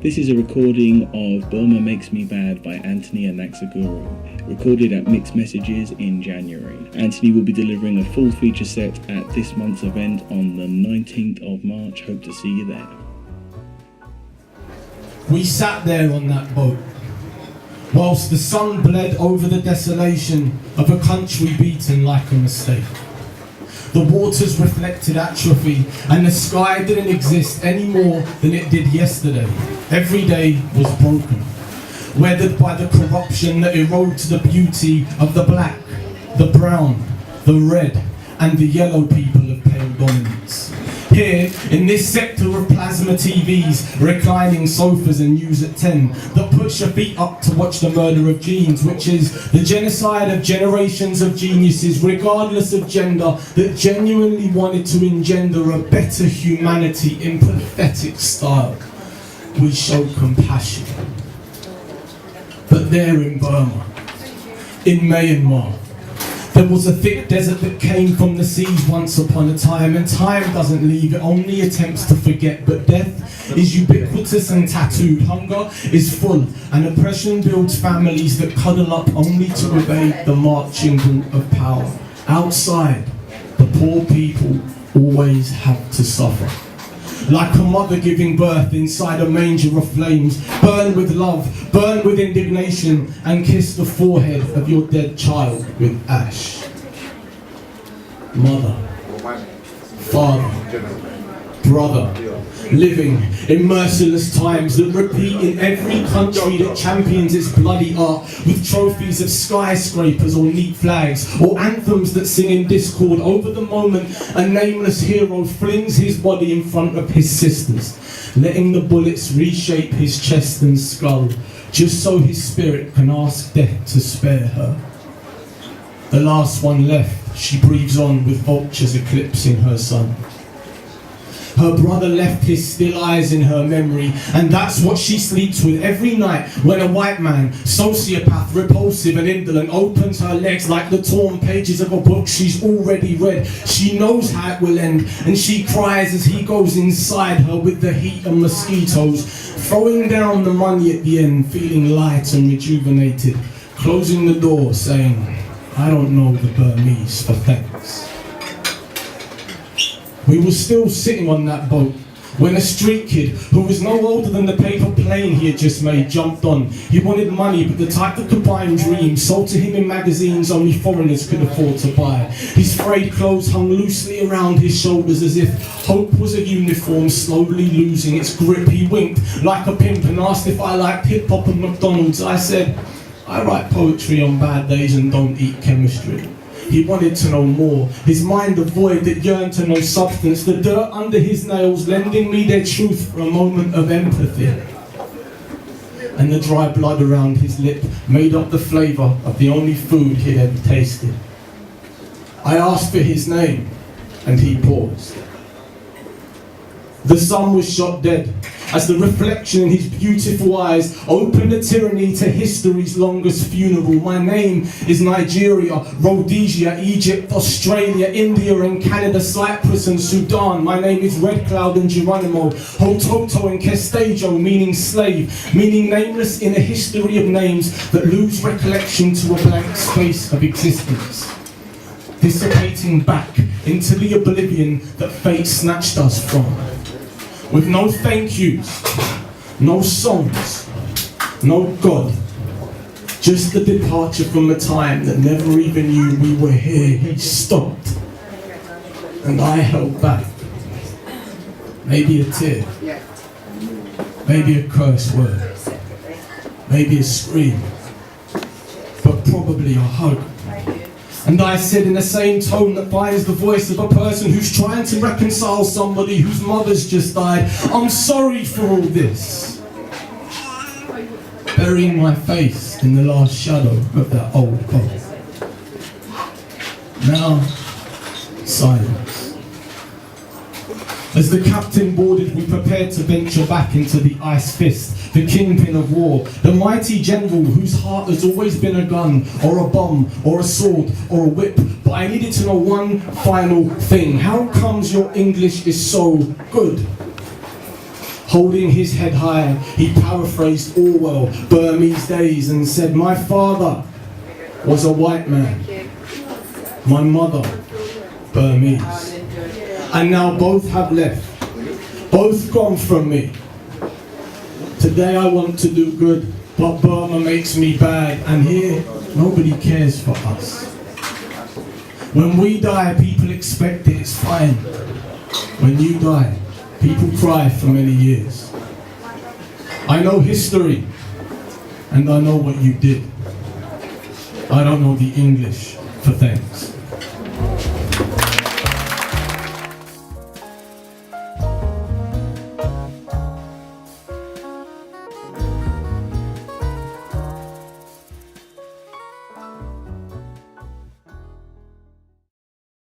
This is a recording of Burma Makes Me Bad by Anthony Anaxagorou, recorded at Mixed Messages in January. Anthony will be delivering a full feature set at this month's event on the 19th of March. Hope to see you there. We sat there on that boat, whilst the sun bled over the desolation of a country beaten like a mistake. The waters reflected atrophy, and the sky didn't exist any more than it did yesterday. Every day was broken, weathered by the corruption that erodes the beauty of the black, the brown, the red, and the yellow people of pale dominance. Here, in this sector of plasma TVs, reclining sofas and news at 10, that puts your feet up to watch the murder of genes, which is the genocide of generations of geniuses, regardless of gender, that genuinely wanted to engender a better humanity in pathetic style. We show compassion. But there in Burma, in Myanmar, there was a thick desert that came from the seas once upon a time, and time doesn't leave, it only attempts to forget. But death is ubiquitous and tattooed, hunger is full, and oppression builds families that cuddle up only to evade the marching boot of power. Outside, the poor people always have to suffer. Like a mother giving birth inside a manger of flames, burn with love, burn with indignation, and kiss the forehead of your dead child with ash. Mother, father, brother, living in merciless times that repeat in every country that champions its bloody art, with trophies of skyscrapers or neat flags, or anthems that sing in discord. Over the moment, a nameless hero flings his body in front of his sisters, letting the bullets reshape his chest and skull, just so his spirit can ask death to spare her. The last one left, she breathes on with vultures eclipsing her sun. Her brother left his still eyes in her memory, and that's what she sleeps with every night when a white man, sociopath, repulsive and indolent, opens her legs like the torn pages of a book she's already read. She knows how it will end, and she cries as he goes inside her with the heat and mosquitoes, throwing down the money at the end, feeling light and rejuvenated, closing the door, saying, "I don't know the Burmese for thanks." We were still sitting on that boat when a street kid, who was no older than the paper plane he had just made, jumped on. He wanted money, but the type that could buy him dreams, sold to him in magazines only foreigners could afford to buy. His frayed clothes hung loosely around his shoulders as if hope was a uniform slowly losing its grip. He winked like a pimp and asked if I liked hip-hop and McDonald's. I said, "I write poetry on bad days and don't eat chemistry." He wanted to know more, his mind a void that yearned to know substance, the dirt under his nails lending me their truth for a moment of empathy. And the dry blood around his lip made up the flavour of the only food he'd ever tasted. I asked for his name, and he paused. The sun was shot dead as the reflection in his beautiful eyes opened a tyranny to history's longest funeral. My name is Nigeria, Rhodesia, Egypt, Australia, India and Canada, Cyprus and Sudan. My name is Red Cloud and Geronimo, Hototo and Kestejo, meaning slave, meaning nameless in a history of names that lose recollection to a blank space of existence, dissipating back into the oblivion that fate snatched us from. With no thank yous, no songs, no God, just the departure from a time that never even knew we were here. He stopped, and I held back. Maybe a tear, maybe a curse word, maybe a scream, but probably a hug. And I said in the same tone that finds the voice of a person who's trying to reconcile somebody whose mother's just died, "I'm sorry for all this." Burying my face in the last shadow of that old boat. Now, silence. As the captain boarded, we prepared to venture back into the ice fist, the kingpin of war, the mighty general whose heart has always been a gun, or a bomb, or a sword, or a whip. But I needed to know one final thing. How comes your English is so good? Holding his head high, he paraphrased Orwell, Burmese days, and said, my father was a white man, my mother, Burmese. And now both have left, both gone from me. Today I want to do good, but Burma makes me bad, and here nobody cares for us. When we die, people expect it, it's fine. When you die, people cry for many years. I know history, and I know what you did. I don't know the English for thanks.